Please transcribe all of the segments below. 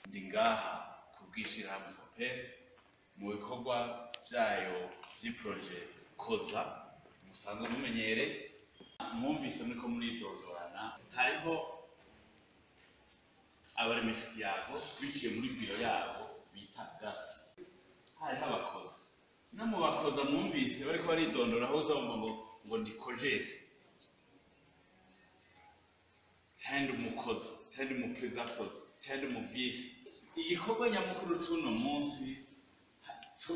ndi ngaha kubwishirahamwe COPED mu bikorwa byayo by'iproje koza musanzwe mumenyere mwumvise muriko muridondorana hariho abaremesha kiyago biciye muri biro yabo bita gasi hariho abakozi no mu bakoza mwumvise bariko baridondora aho uzabumva ngo ndi kojesi cyangwa umukozi cyangwa umuprezakozi cyangwa umuvisi igikorwa nyamukuru cy'uno munsi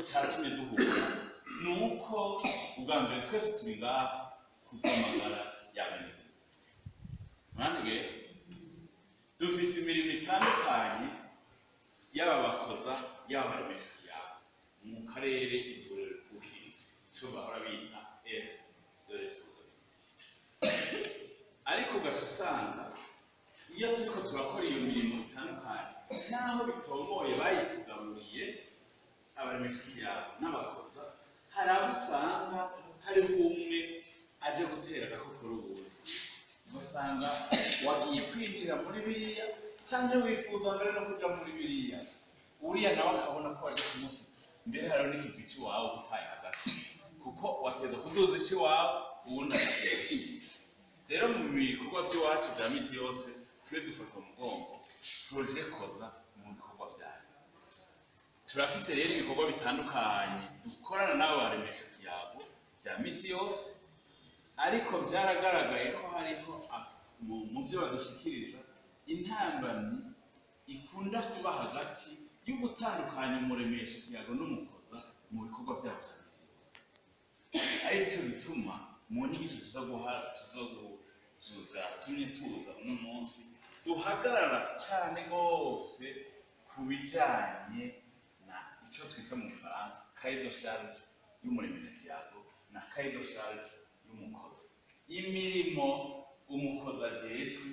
cyatumye duhura nuko ubwa mbere twese turi ngaha kugamagara y'abantu mwanege dufise imirimo itandukanye yaba bakoza yaba baremesha kiyago mu karere ivuriro ukiri cyo bahora bita de responsabilité ariko gasusanga iyo turiko turakora iyo mirimo itandukanye naho bitomoye bayitugamuriye abaremesha kiyago n'abakoza hari abo usanga hari umwe aje gutera agakokoro ubundi ugasanga wagiye kwinjira muri biriya cyangwa wifuza mbere no kuja muri biriya uriya nawe akabona ko waje kumusi mbere hariho n'ikivi c'iwawe utaye hagati kuko wateza kuduza ic'iwawe ubundi rero mu bikorwa by'iwacu bya misi yose twe dufata umugongo proje koza mu bikorwa byayo turafise rero ibikorwa bitandukanye dukorana n'abo baremesha kiyago bya misi yose ariko byaragaragaye ko hariho mu byo badushikiriza intambamyi ikunda kuba hagati y'ugutandukanya umuremesha kiyago n'umukoza mu bikorwa byabo bya misi yose aricyo bituma mu nyigisho tuzoguzuza tumwe tuza uno munsi duhagarara cyane rwose ku bijanye na icyo twita mu Faransa cahier de charge y'umuremesha kiyago na cahier de charge y'umukozi imirimo umukozi ajejwe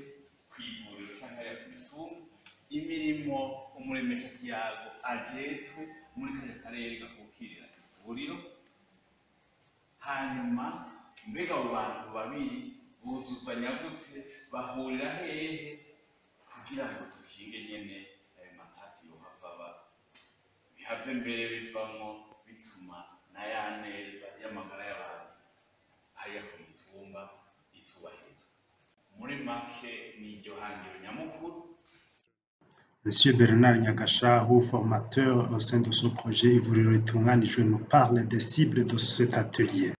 kwivuriro cyangwa ya kumitumba imirimo umuremesha kiyago ajejwe muri kare karere gakukirira ivuriro hanyuma mbega abo bantu babiri buzuzanya gute bahurira hehe kugira ngo dukinge nyene ayo matati yohava bihave mbere bivamo bituma na ya neza y'amagara y'abantu hariya ku mitumba itubahirizwa muri make ni iryo hangiro nyamukuru. Monsieur Bernard Nyagashahu, formateur au sein de ce projet Ivuriro Ritunganijwe, nous parle des cibles de cet atelier.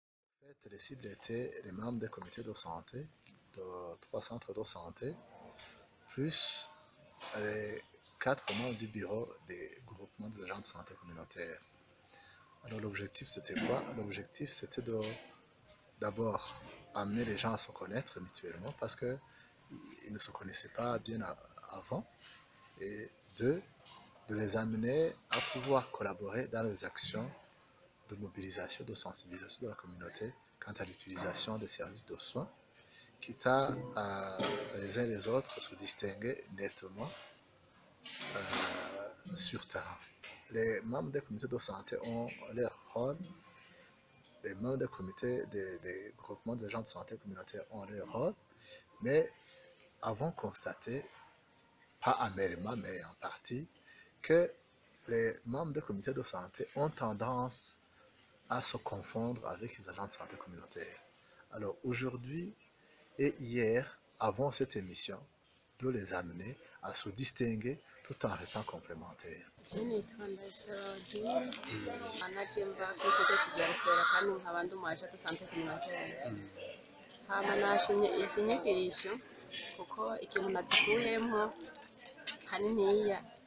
Les cibles étaient les membres des comités de santé, de 3 centres de santé, plus les 4 membres du bureau des groupements des agents de santé communautaire. Alors l'objectif c'était quoi? L'objectif c'était d'abord amener les gens à se connaître mutuellement parce qu'ils ne se connaissaient pas bien avant, et deux, de les amener à pouvoir collaborer dans les actions de mobilisation, de sensibilisation de la communauté quant à l'utilisation des services de soins, quitte à les uns et les autres se distinguer nettement sur terrain. Les membres des comités de santé ont leur rôle, les membres des comités des groupements des agents de santé communautaire ont leur rôle, mais avons constaté, pas amèrement, mais en partie, que les membres des comités de santé ont tendance à se confondre avec les agents de santé communautaire. Alors aujourd'hui et hier, avant cette émission, de les amener à se distinguer tout en restant complémentaires.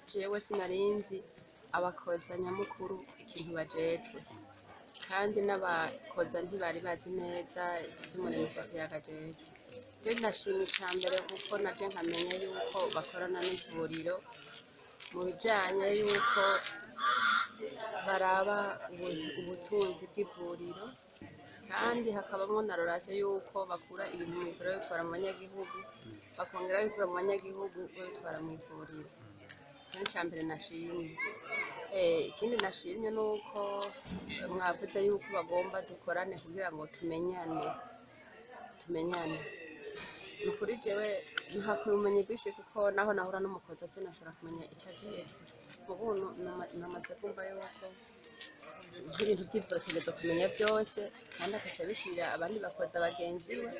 jewe sinarinzi abakoza nyamukuru ikintu bajejwe kandi n'abakoza ntibari bazi neza iby'umuremesha kiyago ajejwe. Rero ndashima icambere kuko naje nkamenya yuko bakorana n'ivuriro mu bijanye yuko baraba ubutunzi bw'ivuriro, kandi hakabamwo na relation yuko bakura ibintu mu ivuriro bitwara mu banyagihugu bakongera bikura mu banyagihugu bitwara mu ivuriro. Cyane cyambere nashimye. Ikindi nashimye nuko mwavuze yuko bagomba dukorane kugira ngo tumenyane. ni ukuri jewe ntakuye ubumenyi bwinshi kuko naho nahura n'umukozi sinashobora kumenya icyo ajejwe mubu namaze kumva yuko nk'ibintu by'ivuro ategerezwa kumenya byose kandi akaca abishirira abandi bakozi bagenzi we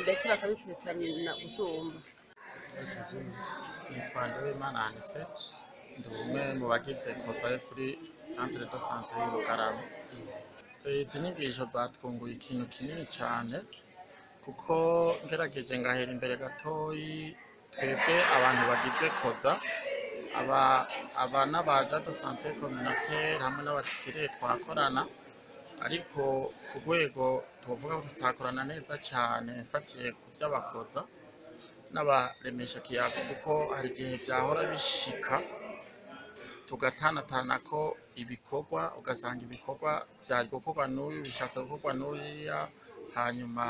ndetse bakabikurikirana gusumba. Nitwa Nduwimana Anisette ndi umwe mu bagize koza yo kuri centre de santé y'Ubugarama. Izi nyigisho zatwunguye ikintu kinini cyane kuko ngerageje ngahera imbere gatoyi twebwe abantu bagize koza aba n'abaja de santé communautaire hamwe n'abatitire twakorana ariko ku rwego tuvuga ko tutakorana neza cyane mfatiye ku by'abakoza n'abaremesha kiyago kuko hari igihe byahora bishika tugatanatana ko ibikorwa ugasanga ibikorwa byari gukorwa n'uyu bishatse gukorwa n'uriya hanyuma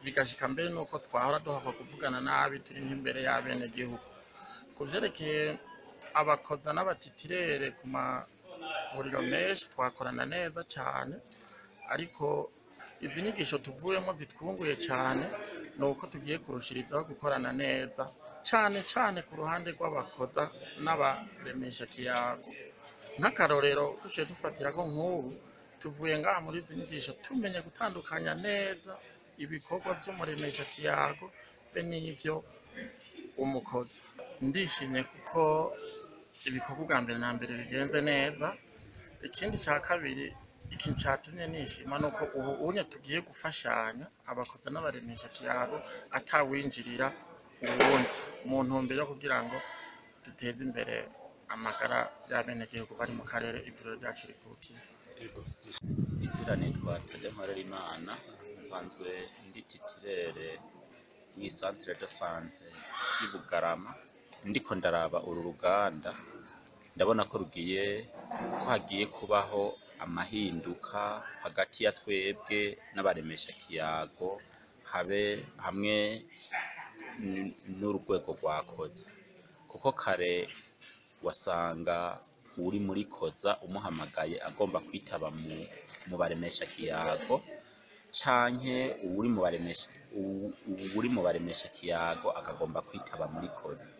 bigashika mbere nuko twahora duhakwa kuvugana nabi turi nk'imbere y'abenegihugu. Ku vyerekeye abakoza n'abatitirere ku mavuriro menshi twakorana neza cyane ariko izi nyigisho tuvuyemo zitwunguye cyane ni uko tugiye kurushirizaho gukorana neza cyane cyane ku ruhande rw'abakoza n'abaremesha kiyago. Nk'akarorero duciye dufatira ko nk'ubu tuvuye ngaha muri izi nyigisho tumenye gutandukanya neza ibikorwa by'umuremesha kiyago be n'ibyo umukozi. Ndishimye kuko ibikorwa bwa mbere na mbere bigenze neza. Ikindi cya kabiri ikintu cyatumye nishima nuko ubu unye tugiye gufashanya abakoza n'abaremesha kiyago atawinjirira ubundi mu ntumbero yo kugira ngo duteze imbere amagara y'abenegihugu bari mu karere ivuriro ryacu rikukiye. Itira nitwa Imana nsanzwe ndi titirere mu centre de santé y'Ubugarama ndiko ndaraba uru ruganda ndabona ko hagiye kubaho amahinduka hagati ya twebwe n'abaremesha kiyago hamwe n'urwego rwakoze kuko kare wasanga uri muri koza umuhamagaye agomba kwitaba mu baremesha kiyago canke uri mu baremesha kiyago akagomba kwitaba muri koza.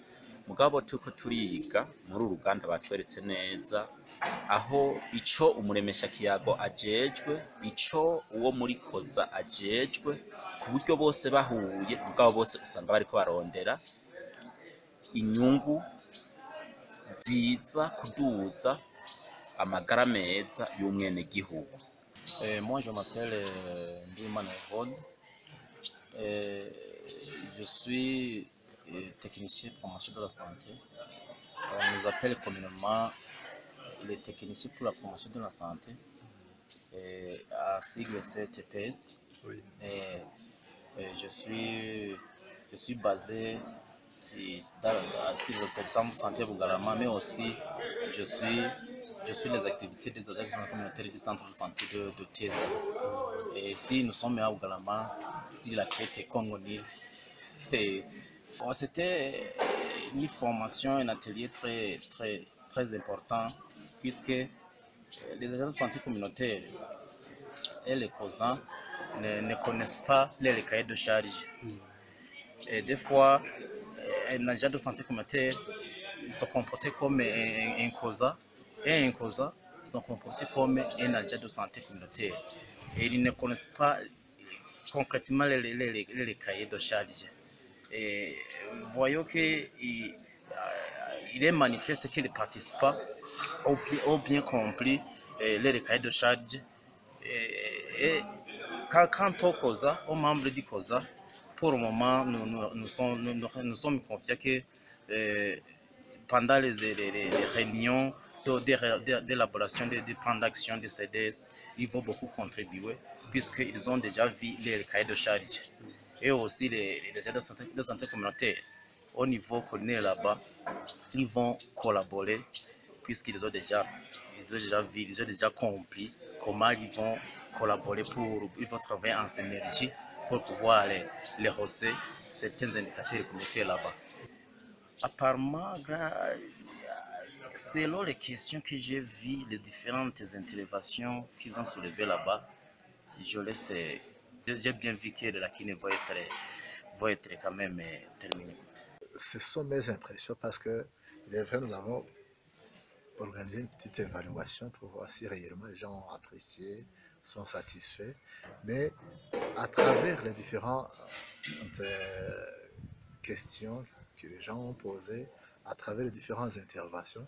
Mugabo tuko turiga muri uruganda batweretse neza aho ico umuremesha kiyago ajejwe ico uwo muri koza ajejwe ku buryo bose bahuye mugabo bose usanga bariko barondera inyungu nziza kuduza amagara meza y'umwene gihugu. Moi je m'appelle Nduwimana Evode. Je suis technicien de promotion de la santé. On nous appelle communément les techniciens pour la promotion de la santé, à sigle TPS. Oui. Je suis basé sur le centre de santé Bugarama, mais aussi je suis les activités des agents communautaires du centre de santé de Thiès. Et si nous sommes à Bugarama, si la quête est Congo-Nil, c'était une formation, un atelier très important, puisque les agents de santé communautaire et les causants ne connaissent pas les cahiers de charge. Et des fois, un agent de santé communautaire se comportait comme un causant et un causant se comportait comme un agent de santé communautaire. Et ils ne connaissent pas concrètement les cahiers de charge. Et voyons qu'il est manifeste que les participants ont bien compris les cahiers de charge. Et quant aux COSA, aux membres du COSA, pour le moment, nous sommes confiants que pendant les réunions d'élaboration des plans d'action des CDS, ils vont beaucoup contribuer puisqu'ils ont déjà vu les cahiers de charge. Et aussi les agents de santé communautaire au niveau collinaire là-bas, ils vont collaborer puisqu'ils ont déjà vu, ils ont déjà compris comment ils vont collaborer ils vont travailler en synergie pour pouvoir les hausser certains indicateurs communautaires là-bas. Apparemment, selon les questions que j'ai vues, les différentes interventions qu'ils ont soulevées là-bas, je reste J'ai bien vu que la Kine va être quand même terminée. Ce sont mes impressions parce que, il est vrai, nous avons organisé une petite évaluation pour voir si réellement les gens ont apprécié, sont satisfaits. Mais à travers les différentes questions que les gens ont posées, à travers les différentes interventions,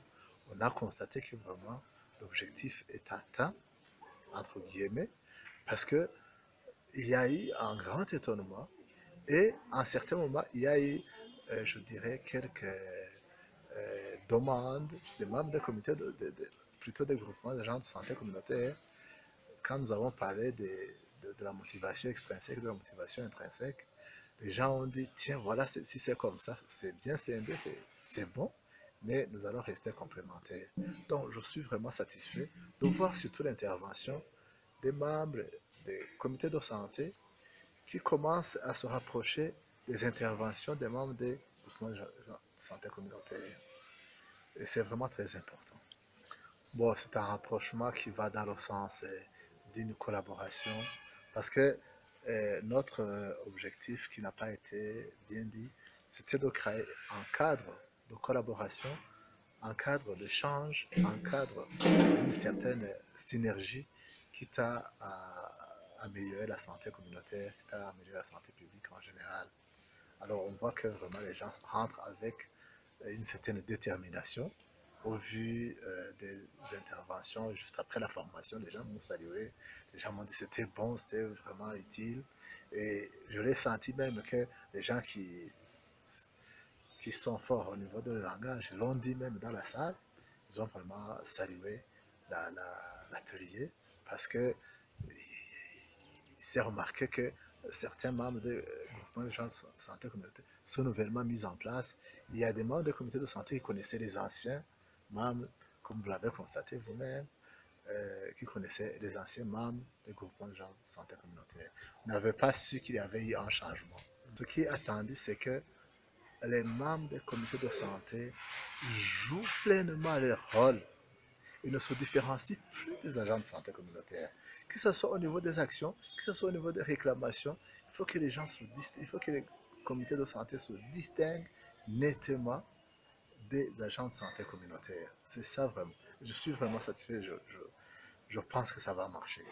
on a constaté que vraiment l'objectif est atteint, entre guillemets, parce que il y a eu un grand étonnement et à un certain moment, il y a eu, je dirais, quelques demandes des membres des comités, plutôt des groupements d'agents de santé communautaire, quand nous avons parlé de la motivation extrinsèque, de la motivation intrinsèque. Les gens ont dit, tiens, voilà, si c'est comme ça, c'est bien scindé, c'est bon, mais nous allons rester complémentaires. Donc, je suis vraiment satisfait de voir surtout l'intervention des membres des comités de santé qui commencent à se rapprocher des interventions des membres des groupements de santé communautaire. Et c'est vraiment très important. Bon, c'est un rapprochement qui va dans le sens d'une collaboration parce que notre objectif qui n'a pas été bien dit, c'était de créer un cadre de collaboration, un cadre d'échange, un cadre d'une certaine synergie qui t'a amélioré la santé communautaire, qui t'a amélioré la santé publique en général. Alors on voit que vraiment les gens rentrent avec une certaine détermination. Au vu des interventions, juste après la formation, les gens m'ont salué, les gens m'ont dit que c'était bon, c'était vraiment utile. Et je l'ai senti même que les gens qui sont forts au niveau de le langage l'ont dit même dans la salle, ils ont vraiment salué l'atelier parce que s'est remarqué que certains membres des groupements de gens de santé communautaire sont nouvellement mis en place. Il y a des membres des comités de santé qui connaissaient les anciens membres, comme vous l'avez constaté vous-même, qui connaissaient les anciens membres des groupements de gens de santé communautaire. N'avaient pas su qu'il y avait eu un changement. Ce qui est attendu, c'est que les membres des comités de santé jouent pleinement leur rôle. Ils ne se différencient plus des agents de santé communautaire. Que ce soit au niveau des actions, que ce soit au niveau des réclamations, il faut que les gens il faut que les comités de santé se distinguent nettement des agents de santé communautaire. C'est ça vraiment. Je suis vraiment satisfait. Je pense que ça va marcher.